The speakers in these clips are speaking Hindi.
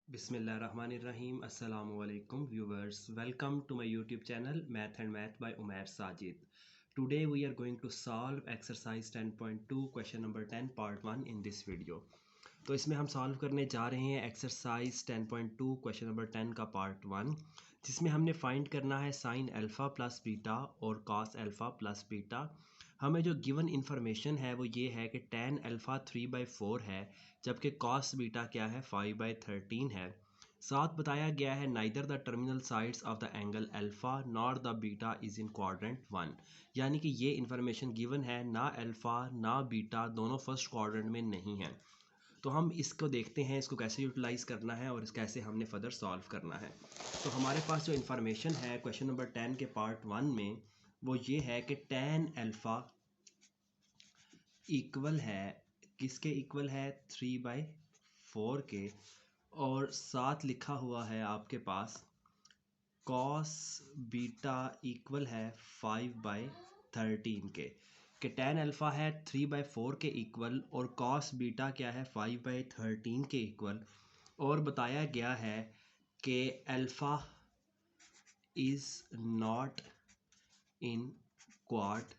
बिस्मिल्लाहिर्रहमानिर्रहीम अस्सलामुअलैकुम viewers, welcome to my YouTube channel Math and Math by Umair Sajid. Today we are going to solve exercise 10.2 question number 10 part 1 in this video. तो इसमें हम सॉल्व करने जा रहे हैं एक्सरसाइज 10.2 क्वेश्चन नंबर 10 का पार्ट 1, जिसमें हमने फाइंड करना है साइन अल्फ़ा प्लस बीटा और कॉस अल्फ़ा प्लस बीटा। हमें जो गिवन इन्फॉर्मेशन है वो ये है कि tan अल्फ़ा 3/4 है, जबकि कॉस बीटा क्या है 5/13 है। साथ बताया गया है neither the terminal sides of the angle alpha nor the beta is in quadrant 1, यानी कि ये इन्फॉर्मेशन गिवन है, ना अल्फ़ा ना बीटा दोनों फर्स्ट क्वाड्रेंट में नहीं है। तो हम इसको देखते हैं, इसको कैसे यूटिलाइज़ करना है और कैसे हमने फर्दर सॉल्व करना है। तो हमारे पास जो इन्फॉर्मेशन है क्वेश्चन नंबर 10 के पार्ट 1 में वो ये है कि tan अल्फ़ा इक्वल है, किसके इक्वल है 3/4 के, और साथ लिखा हुआ है आपके पास कॉस बीटा इक्वल है 5/13 के, कि tan अल्फ़ा है 3/4 के इक्वल और कॉस बीटा क्या है 5/13 के इक्वल। और बताया गया है कि alpha is not in quad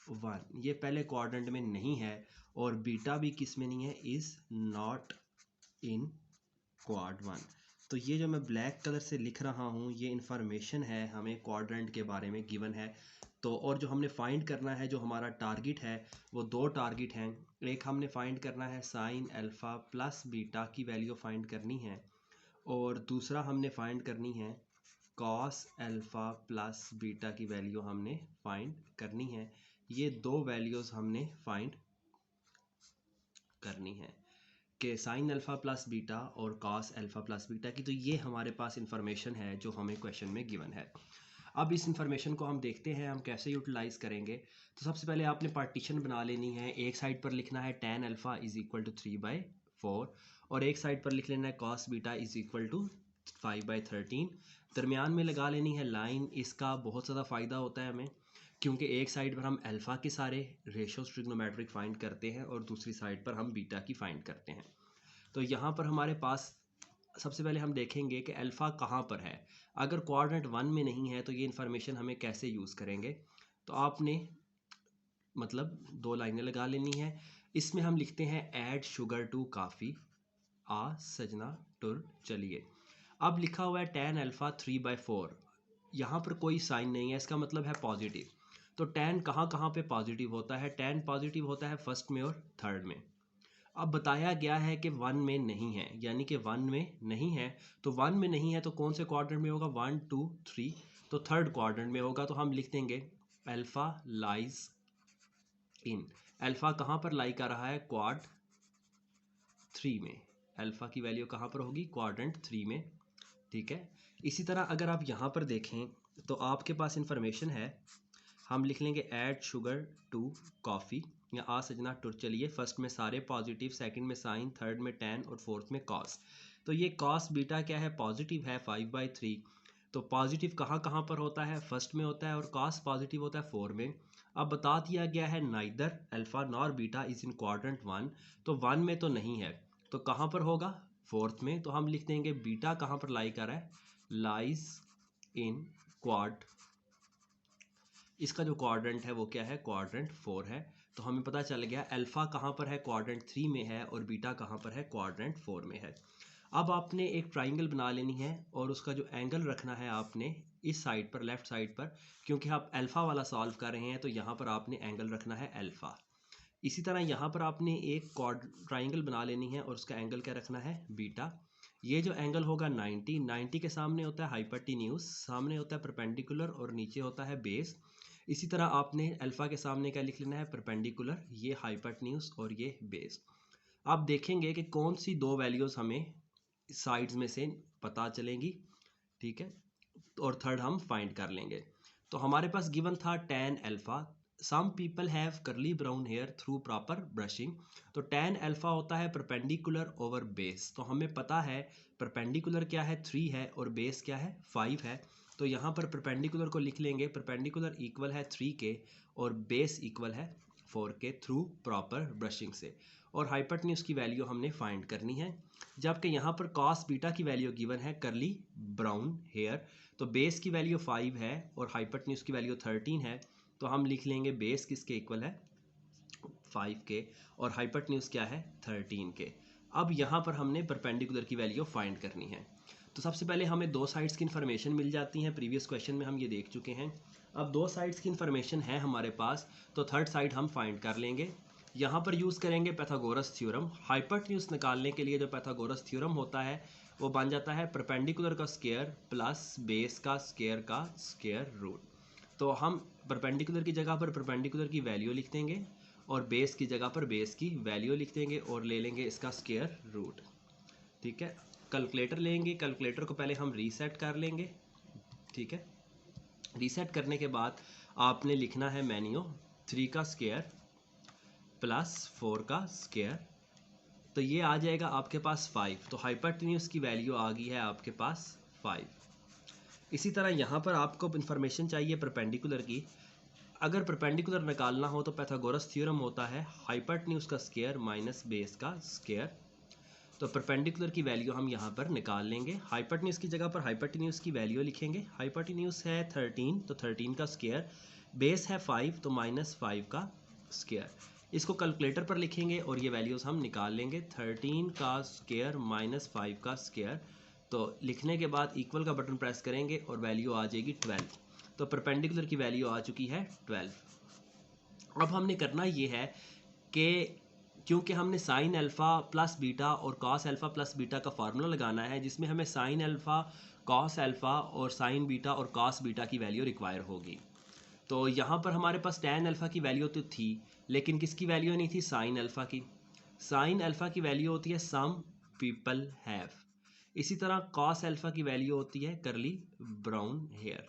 1, ये पहले क्वाड्रेंट में नहीं है, और बीटा भी किस में नहीं है, इज़ नॉट इन क्वाड 1। तो ये जो मैं ब्लैक कलर से लिख रहा हूँ ये इन्फॉर्मेशन है, हमें क्वाड्रेंट के बारे में गिवन है। तो और जो हमने फाइंड करना है, जो हमारा टारगेट है वो दो टारगेट हैं। एक हमने फाइंड करना है साइन अल्फ़ा प्लस बीटा की वैल्यू फाइंड करनी है, और दूसरा हमने फाइंड करनी है कॉस अल्फ़ा प्लस बीटा की वैल्यू हमने फाइंड करनी है। ये दो वैल्यूज़ हमने फाइंड करनी है कि साइन अल्फ़ा प्लस बीटा और कॉस अल्फ़ा प्लस बीटा की। तो ये हमारे पास इंफॉर्मेशन है जो हमें क्वेश्चन में गिवन है। अब इस इंफॉर्मेशन को हम देखते हैं हम कैसे यूटिलाइज़ करेंगे। तो सबसे पहले आपने पार्टीशन बना लेनी है। एक साइड पर लिखना है tan alpha is equal to 3/4, और एक साइड पर लिख लेना है cos beta is equal to 5/13। दरमियान में लगा लेनी है लाइन। इसका बहुत ज़्यादा फ़ायदा होता है हमें, क्योंकि एक साइड पर हम अल्फ़ा के सारे रेशोस ट्रिग्नोमेट्रिक फाइंड करते हैं और दूसरी साइड पर हम बीटा की फाइंड करते हैं। तो यहाँ पर हमारे पास सबसे पहले हम देखेंगे कि अल्फ़ा कहाँ पर है। अगर क्वाड्रेंट 1 में नहीं है तो ये इन्फॉर्मेशन हमें कैसे यूज़ करेंगे। तो आपने मतलब दो लाइनें लगा लेनी है। इसमें हम लिखते हैं ऐड शुगर टू काफ़ी आ सजना टुर चलिए। अब लिखा हुआ है tan अल्फ़ा 3/4, यहाँ पर कोई साइन नहीं है, इसका मतलब है पॉजिटिव। तो tan कहाँ कहाँ पे पॉजिटिव होता है, tan पॉजिटिव होता है फर्स्ट में और थर्ड में। अब बताया गया है कि 1 में नहीं है, यानी कि 1 में नहीं है। तो 1 में नहीं है तो कौन से क्वाड्रेंट में होगा, 1 2 3, तो थर्ड क्वाड्रेंट में होगा। तो हम लिख देंगे अल्फ़ा लाइज इन, अल्फ़ा कहाँ पर लाई कर रहा है, क्वाड 3 में। अल्फ़ा की वैल्यू कहाँ पर होगी, क्वाड्रेंट 3 में। ठीक है। इसी तरह अगर आप यहाँ पर देखें तो आपके पास इंफॉर्मेशन है, हम लिख लेंगे ऐड शुगर टू कॉफ़ी या आ सजना टुर चलिए। फर्स्ट में सारे पॉजिटिव, सेकंड में साइन, थर्ड में tan और फोर्थ में कॉस। तो ये कॉस बीटा क्या है, पॉजिटिव है 5/3। तो पॉजिटिव कहाँ कहाँ पर होता है, फर्स्ट में होता है, और कॉस पॉजिटिव होता है 4 में। अब बता दिया गया है neither alpha nor beta is in quadrant 1, तो 1 में तो नहीं है, तो कहाँ पर होगा, फोर्थ में। तो हम लिख देंगे बीटा कहाँ पर लाई कर रहा है, लाइज इन क्वाड, इसका जो क्वाड्रेंट है वो क्या है, क्वाड्रेंट 4 है। तो हमें पता चल गया अल्फ़ा कहाँ पर है, क्वाड्रेंट 3 में है, और बीटा कहाँ पर है, क्वाड्रेंट 4 में है। अब आपने एक ट्राइंगल बना लेनी है, और उसका जो एंगल रखना है आपने इस साइड पर, लेफ़्ट साइड पर, क्योंकि आप अल्फ़ा वाला सॉल्व कर रहे हैं तो यहाँ पर आपने एंगल रखना है अल्फ़ा। इसी तरह यहाँ पर आपने एक ट्राइंगल बना लेनी है और उसका एंगल क्या रखना है, बीटा। ये जो एंगल होगा 90 के सामने होता है हाइपोटेन्यूज, सामने होता है परपेंडिकुलर, और नीचे होता है बेस। इसी तरह आपने अल्फ़ा के सामने क्या लिख लेना है, परपेंडिकुलर, ये हाइपोटेन्यूज और ये बेस। आप देखेंगे कि कौन सी दो वैल्यूज़ हमें साइड्स में से पता चलेंगी। ठीक है, और थर्ड हम फाइंड कर लेंगे। तो हमारे पास गिवन था tan alpha, some people have curly brown hair through proper brushing. तो tan अल्फ़ा होता है परपेंडिकुलर ओवर बेस। तो हमें पता है परपेंडिकुलर क्या है, 3 है, और बेस क्या है, 5 है। तो यहाँ पर परपेंडिकुलर को लिख लेंगे, परपेंडिकुलर इक्वल है 3 के और बेस इक्वल है 4 के थ्रू प्रॉपर ब्रशिंग से। और हाइपोटेन्यूज की वैल्यू हमने फाइंड करनी है। जबकि यहाँ पर कॉस बीटा की वैल्यू गिवन है करली ब्राउन हेयर, तो बेस की वैल्यू 5 है और हाइपोटेन्यूज की वैल्यू 13 है, तो हम लिख लेंगे बेस किसके इक्वल है 5 के और हाइपोटेन्यूज क्या है 13 के। अब यहाँ पर हमने परपेंडिकुलर की वैल्यू फाइंड करनी है। तो सबसे पहले हमें दो साइड्स की इन्फॉर्मेशन मिल जाती हैं, प्रीवियस क्वेश्चन में हम ये देख चुके हैं। अब दो साइड्स की इन्फॉर्मेशन है हमारे पास, तो थर्ड साइड हम फाइंड कर लेंगे। यहाँ पर यूज़ करेंगे पैथागोरस थ्योरम। हाइपोटेन्यूज निकालने के लिए जो पैथागोरस थ्योरम होता है वो बन जाता है परपेंडिकुलर का स्क्वायर प्लस बेस का स्क्वायर रूट। तो हम परपेंडिकुलर की जगह पर परपेंडिकुलर की वैल्यू लिख देंगे और बेस की जगह पर बेस की वैल्यू लिख देंगे और ले लेंगे इसका स्क्वायर रूट। ठीक है, कैलकुलेटर लेंगे, कैलकुलेटर को पहले हम रीसेट कर लेंगे। ठीक है, रीसेट करने के बाद आपने लिखना है मैन्यो 3 का स्क्वायर प्लस 4 का स्क्वायर, तो ये आ जाएगा आपके पास 5। तो हाइपोटेन्यूज की वैल्यू आ गई है आपके पास 5। इसी तरह यहाँ पर आपको इन्फॉर्मेशन चाहिए परपेंडिकुलर की। अगर परपेंडिकुलर निकालना हो तो पैथागोरस थ्योरम होता है हाइपोटेन्यूज का स्क्वायर माइनस बेस का स्क्वायर। तो परपेंडिकुलर की वैल्यू हम यहाँ पर निकाल लेंगे। हाइपोटेन्यूज की जगह पर हाइपोटेन्यूज की वैल्यू लिखेंगे। हाइपोटेन्यूज है 13, तो 13 का स्क्वायर, बेस है 5 तो माइनस 5 का स्क्वायर। इसको कैलकुलेटर पर लिखेंगे और ये वैल्यूज़ हम निकाल लेंगे। 13 का स्क्वायर माइनस 5 का स्क्वायर, तो लिखने के बाद इक्वल का बटन प्रेस करेंगे और वैल्यू आ जाएगी 12। तो परपेंडिकुलर की वैल्यू आ चुकी है 12। अब हमने करना ये है कि क्योंकि हमने साइन अल्फ़ा प्लस बीटा और कॉस अल्फ़ा प्लस बीटा का फार्मूला लगाना है जिसमें हमें साइन अल्फ़ा, कॉस अल्फ़ा और साइन बीटा और कॉस बीटा की वैल्यू रिक्वायर होगी। तो यहाँ पर हमारे पास टैन अल्फ़ा की वैल्यू तो थी, लेकिन किसकी वैल्यू नहीं थी, साइन अल्फ़ा की। साइन अल्फ़ा की वैल्यू होती है सम पीपल हैव। इसी तरह कॉस अल्फ़ा की वैल्यू होती है करली ब्राउन हेयर।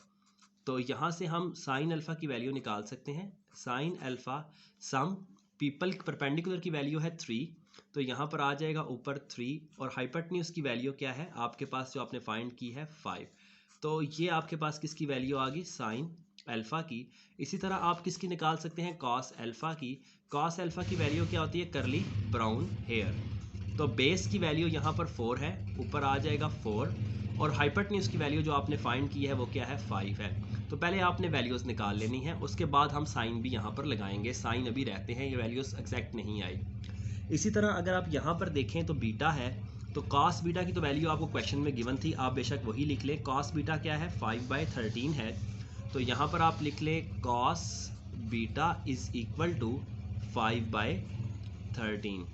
तो यहाँ से हम साइन अल्फ़ा की वैल्यू निकाल सकते हैं। Sine alpha some people perpendicular की वैल्यू है 3, तो यहाँ पर आ जाएगा ऊपर 3 और हाइपोटेन्यूज की वैल्यू क्या है आपके पास जो आपने फाइंड की है 5। तो ये आपके पास किसकी वैल्यू आ गई, साइन अल्फ़ा की। इसी तरह आप किसकी निकाल सकते हैं, कॉस अल्फ़ा की। कॉस अल्फ़ा की वैल्यू क्या होती है, करली ब्राउन हेयर। तो बेस की वैल्यू यहाँ पर 4 है, ऊपर आ जाएगा 4 और हाइपोटेन्यूज की वैल्यू जो आपने फाइंड की है वो क्या है 5 है। तो पहले आपने वैल्यूज़ निकाल लेनी है, उसके बाद हम साइन भी यहाँ पर लगाएंगे। साइन अभी रहते हैं, ये वैल्यूज़ एग्जैक्ट नहीं आई। इसी तरह अगर आप यहाँ पर देखें तो बीटा है, तो कॉस बीटा की तो वैल्यू आपको क्वेश्चन में गिवन थी, आप बेशक वही लिख लें। कॉस बीटा क्या है 5/13 है, तो यहाँ पर आप लिख लें cos beta is equal to 5/13।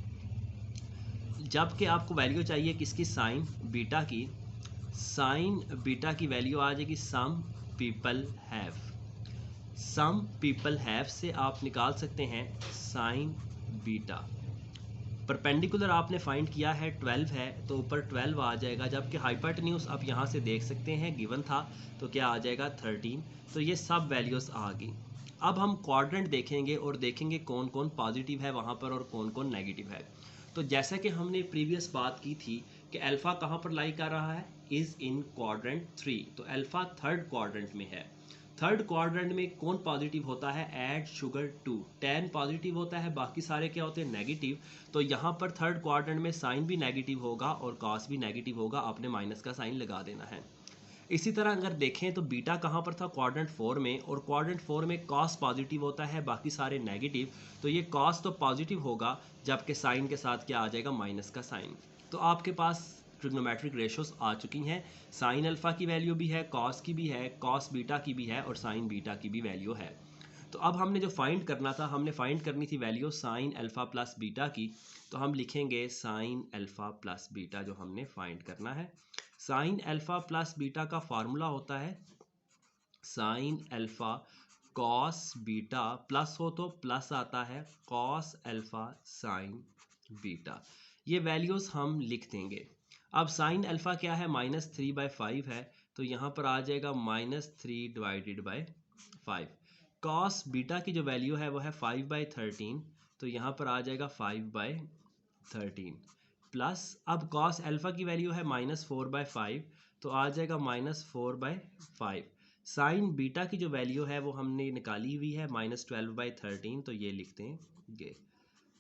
जबकि आपको वैल्यू चाहिए किसकी, साइन बीटा की। साइन बीटा की वैल्यू आ जाएगी some people have. Some people have से आप निकाल सकते हैं साइन बीटा। परपेंडिकुलर आपने फाइंड किया है 12 है, तो ऊपर 12 आ जाएगा। जबकि हाइपोटेन्यूज आप यहाँ से देख सकते हैं गिवन था, तो क्या आ जाएगा 13। तो ये सब वैल्यूज़ आ गई। अब हम क्वाड्रेंट देखेंगे और देखेंगे कौन कौन पॉजिटिव है वहाँ पर और कौन कौन नेगेटिव है। तो जैसा कि हमने प्रीवियस बात की थी कि अल्फ़ा कहाँ पर लाई कर रहा है, इज़ इन क्वाड्रेंट 3, तो अल्फ़ा थर्ड क्वाड्रेंट में है। थर्ड क्वाड्रेंट में कौन पॉजिटिव होता है, ऐड शुगर 2, 10 पॉजिटिव होता है, बाकी सारे क्या होते हैं नेगेटिव। तो यहाँ पर थर्ड क्वाड्रेंट में साइन भी नेगेटिव होगा और कॉस भी नेगेटिव होगा, आपने माइनस का साइन लगा देना है। इसी तरह अगर देखें तो बीटा कहाँ पर था, क्वाड्रेंट 4 में, और क्वाड्रेंट 4 में कॉस पॉजिटिव होता है, बाकी सारे नेगेटिव। तो ये कॉस तो पॉजिटिव होगा, जबकि साइन के साथ क्या आ जाएगा, माइनस का साइन। तो आपके पास ट्रिग्नोमेट्रिक रेशोस आ चुकी हैं। साइन अल्फ़ा की वैल्यू भी है, कॉस की भी है, कॉस बीटा की भी है और साइन बीटा की भी वैल्यू है। तो अब हमने जो फाइंड करना था, हमने फाइंड करनी थी value sine alpha plus beta की। तो हम लिखेंगे साइन अल्फ़ा प्लस बीटा जो हमने फाइंड करना है। साइन अल्फ़ा प्लस बीटा का फार्मूला होता है sine alpha cos beta, plus हो तो प्लस आता है कॉस अल्फ़ा साइन बीटा। ये वैल्यूज़ हम लिख देंगे। अब साइन अल्फ़ा क्या है, -3/5 है, तो यहाँ पर आ जाएगा -3/5। कॉस बीटा की जो वैल्यू है वो है 5/13, तो यहाँ पर आ जाएगा 5/13 प्लस, अब कॉस अल्फ़ा की वैल्यू है -4/5, तो आ जाएगा -4/5। साइन बीटा की जो वैल्यू है वो हमने निकाली हुई है -12/13, तो ये लिखते हैं ये।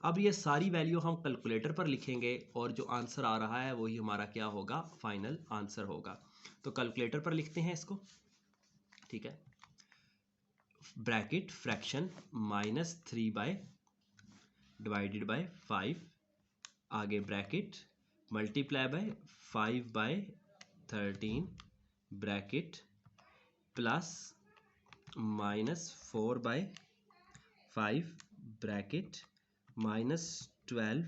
अब ये सारी वैल्यू हम कैलकुलेटर पर लिखेंगे और जो आंसर आ रहा है वही हमारा क्या होगा, फाइनल आंसर होगा। तो कैलकुलेटर पर लिखते हैं इसको, ठीक है। ब्रैकेट फ्रैक्शन -3 डिवाइडेड बाय 5, आगे bracket multiply by 5/13 bracket plus -4/5 bracket -12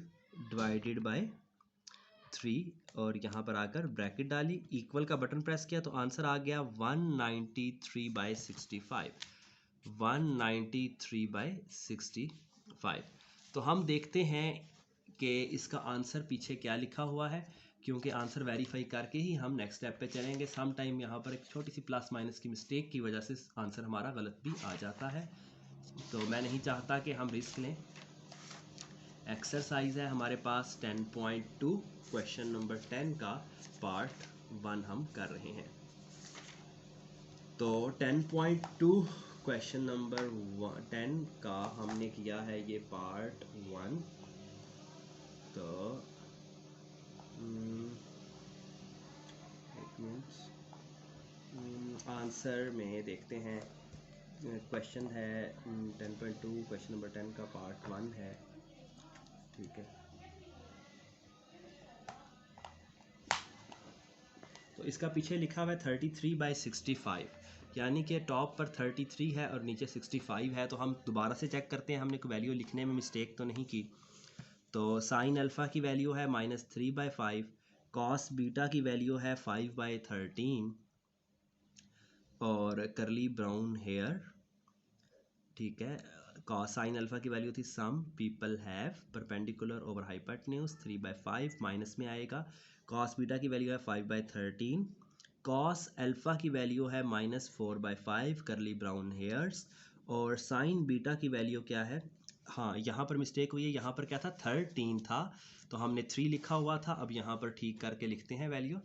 divided by 3 और यहाँ पर आकर ब्रैकेट डाली, इक्वल का बटन प्रेस किया तो आंसर आ गया 193/65, 193/65। तो हम देखते हैं कि इसका आंसर पीछे क्या लिखा हुआ है, क्योंकि आंसर वेरीफाई करके ही हम नेक्स्ट स्टेप पे चलेंगे। सम टाइम यहाँ पर एक छोटी सी प्लस माइनस की मिस्टेक की वजह से आंसर हमारा गलत भी आ जाता है, तो मैं नहीं चाहता कि हम रिस्क लें। एक्सरसाइज है हमारे पास 10.2, क्वेश्चन नंबर 10 का पार्ट 1 हम कर रहे हैं। तो 10.2 क्वेश्चन नंबर 10 का हमने किया है ये पार्ट 1। तो आंसर में देखते हैं, क्वेश्चन है 10.2, क्वेश्चन नंबर 10 का पार्ट 1 है, ठीक है। तो इसका पीछे लिखा हुआ है 33/65, यानी कि टॉप पर 33 है और नीचे 65 है। तो हम दोबारा से चेक करते हैं हमने कोई वैल्यू लिखने में मिस्टेक तो नहीं की। तो साइन अल्फ़ा की वैल्यू है -3/5, कॉस बीटा की वैल्यू है 5/13 और करली ब्राउन हेयर, ठीक है। कॉस साइन अल्फ़ा की वैल्यू थी some people have perpendicular over hypotenuse 3/5, minus में आएगा। कॉस बीटा की वैल्यू है 5/13, कॉस अल्फ़ा की वैल्यू है -4/5 करली ब्राउन हेयर्स, और साइन बीटा की वैल्यू क्या है, हाँ यहाँ पर मिस्टेक हुई है, यहाँ पर क्या था 13 था तो हमने 3 लिखा हुआ था। अब यहाँ पर ठीक करके लिखते हैं वैल्यू,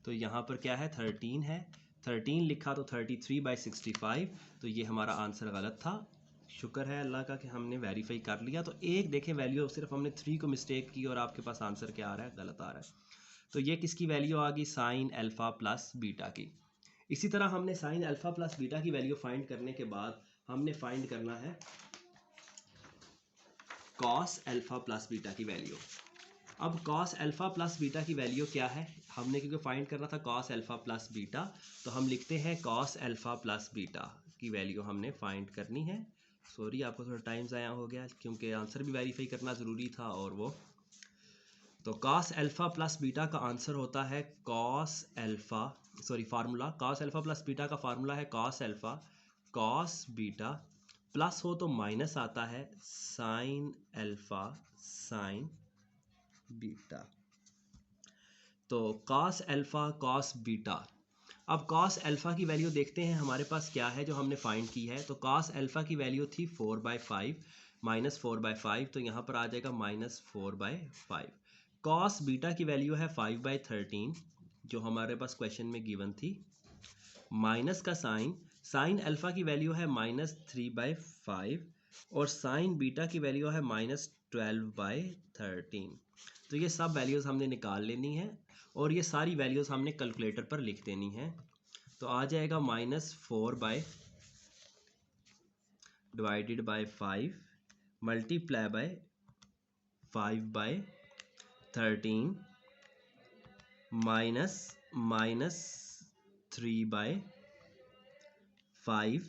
तो यहाँ पर क्या है 13 है, 13 लिखा तो 33/65, तो ये हमारा आंसर गलत था। शुक्र है अल्लाह का कि हमने वेरीफाई कर लिया। तो एक देखें वैल्यू, सिर्फ हमने 3 को मिस्टेक की और आपके पास आंसर क्या आ रहा है, गलत आ रहा है। तो ये किसकी वैल्यू आ गई, साइन अल्फ़ा प्लस बीटा की। इसी तरह हमने साइन अल्फ़ा प्लस बीटा की वैल्यू फाइंड करने के बाद हमने फाइंड करना है कॉस अल्फ़ा प्लस बीटा की वैल्यू। अब कॉस अल्फ़ा प्लस बीटा की वैल्यू क्या है, हमने क्योंकि फाइंड करना था कॉस अल्फ़ा प्लस बीटा, तो हम लिखते हैं कॉस अल्फ़ा प्लस बीटा की वैल्यू हमने फाइंड करनी है। सॉरी आपको थोड़ा टाइम ज़ाया हो गया क्योंकि आंसर भी वेरीफाई करना ज़रूरी था और वो, तो कॉस अल्फ़ा प्लस बीटा का आंसर होता है cos alpha, sorry formula, cos alpha plus beta का फार्मूला है cos alpha cos beta, plus हो तो माइनस आता है साइन अल्फ़ा साइन बीटा। तो कॉस अल्फ़ा कॉस बीटा। अब कॉस अल्फ़ा की वैल्यू देखते हैं हमारे पास क्या है जो हमने फाइंड की है। तो कॉस अल्फ़ा की वैल्यू थी 4/5 -4/5, तो यहाँ पर आ जाएगा -4/5। कॉस बीटा की वैल्यू है 5/13 जो हमारे पास क्वेश्चन में गिवन थी, माइनस का साइन, साइन अल्फ़ा की वैल्यू है -3/5 और साइन बीटा की वैल्यू है -12/13। तो ये सब वैल्यूज़ हमने निकाल लेनी है और ये सारी वैल्यूज़ हमने कैलकुलेटर पर लिख देनी है। तो आ जाएगा -4 divided by 5 multiply by 5/13 -3/5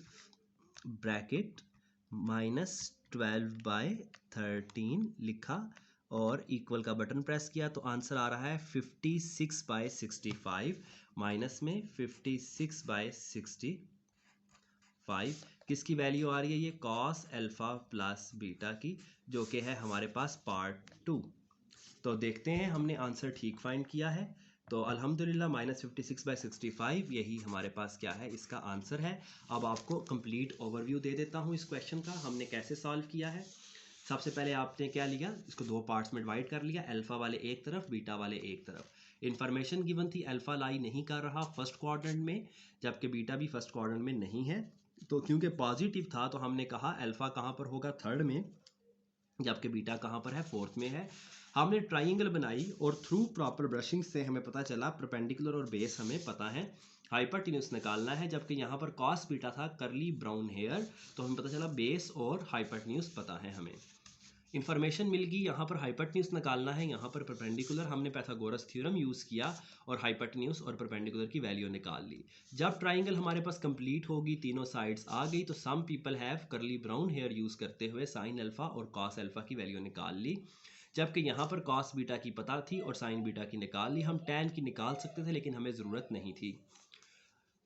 bracket -12/13 लिखा और इक्वल का बटन प्रेस किया तो आंसर आ रहा है 56/65, माइनस में 56/65। किसकी वैल्यू आ रही है, ये कॉस अल्फ़ा प्लस बीटा की, जो कि है हमारे पास पार्ट 2। तो देखते हैं हमने आंसर ठीक फाइंड किया है। तो अल्हम्दुलिल्लाह -56/65 यही हमारे पास क्या है, इसका आंसर है। अब आपको कंप्लीट ओवरव्यू दे देता हूँ इस क्वेश्चन का, हमने कैसे सॉल्व किया है। सबसे पहले आपने क्या लिया, इसको 2 पार्ट्स में डिवाइड कर लिया, अल्फ़ा वाले एक तरफ बीटा वाले एक तरफ। इन्फॉर्मेशन गिवन थी अल्फ़ा लाई नहीं कर रहा फर्स्ट क्वाड्रेंट में, जबकि बीटा भी फर्स्ट क्वाड्रेंट में नहीं है। तो क्योंकि पॉजिटिव था तो हमने कहा अल्फ़ा कहाँ पर होगा, थर्ड में, जबकि बीटा कहाँ पर है, फोर्थ में है। हमने ट्राइंगल बनाई और थ्रू प्रॉपर ब्रशिंग से हमें पता चला परपेंडिकुलर और बेस हमें पता है, हाइपरटेन्यूस निकालना है। जबकि यहाँ पर कॉस बीटा था करली ब्राउन हेयर, तो हमें पता चला बेस और हाइपरटेन्यूस पता है हमें। इन्फॉर्मेशन मिल गई, यहाँ पर हाइपरटेन्यूस निकालना है, यहाँ पर परपेंडिकुलर। हमने पाइथागोरस थ्योरम यूज़ किया और हाइपरटेन्यूस और परपेंडिकुलर की वैल्यू निकाल ली। जब ट्राइंगल हमारे पास कंप्लीट होगी, तीनों साइड्स आ गई, तो सम people have curly brown hair use करते हुए साइन अल्फा और कॉस अल्फा की वैल्यू निकाल ली। जबकि यहाँ पर कॉस बीटा की पता थी और साइन बीटा की निकाल ली। हम टैन की निकाल सकते थे लेकिन हमें ज़रूरत नहीं थी।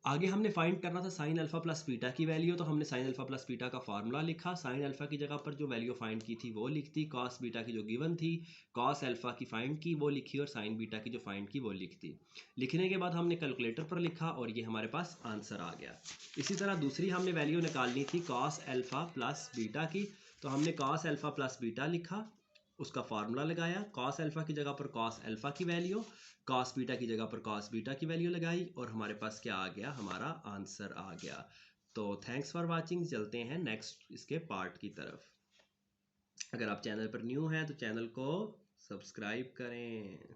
आगे हमने फाइंड करना था साइन अल्फा प्लस बीटा की वैल्यू, तो हमने साइन अल्फा प्लस बीटा का फार्मूला लिखा। साइन अल्फा की जगह पर जो वैल्यू फाइंड की थी वो लिख दी, कॉस बीटा की जो गिवन थी, कॉस अल्फा की फाइंड की वो लिखी, और साइन बीटा की जो फाइंड की वो लिख दी। लिखने के बाद हमने कैलकुलेटर पर लिखा और ये हमारे पास आंसर आ गया। इसी तरह दूसरी हमने वैल्यू निकालनी थी कॉस अल्फा प्लस बीटा की, तो हमने कॉस अल्फा प्लस बीटा लिखा, उसका फार्मूला लगाया, कॉस अल्फा की जगह पर कॉस अल्फा की वैल्यू, कॉस बीटा की जगह पर कॉस बीटा की वैल्यू लगाई, और हमारे पास क्या आ गया, हमारा आंसर आ गया। तो थैंक्स फॉर वाचिंग, चलते हैं नेक्स्ट इसके पार्ट की तरफ। अगर आप चैनल पर न्यू हैं तो चैनल को सब्सक्राइब करें।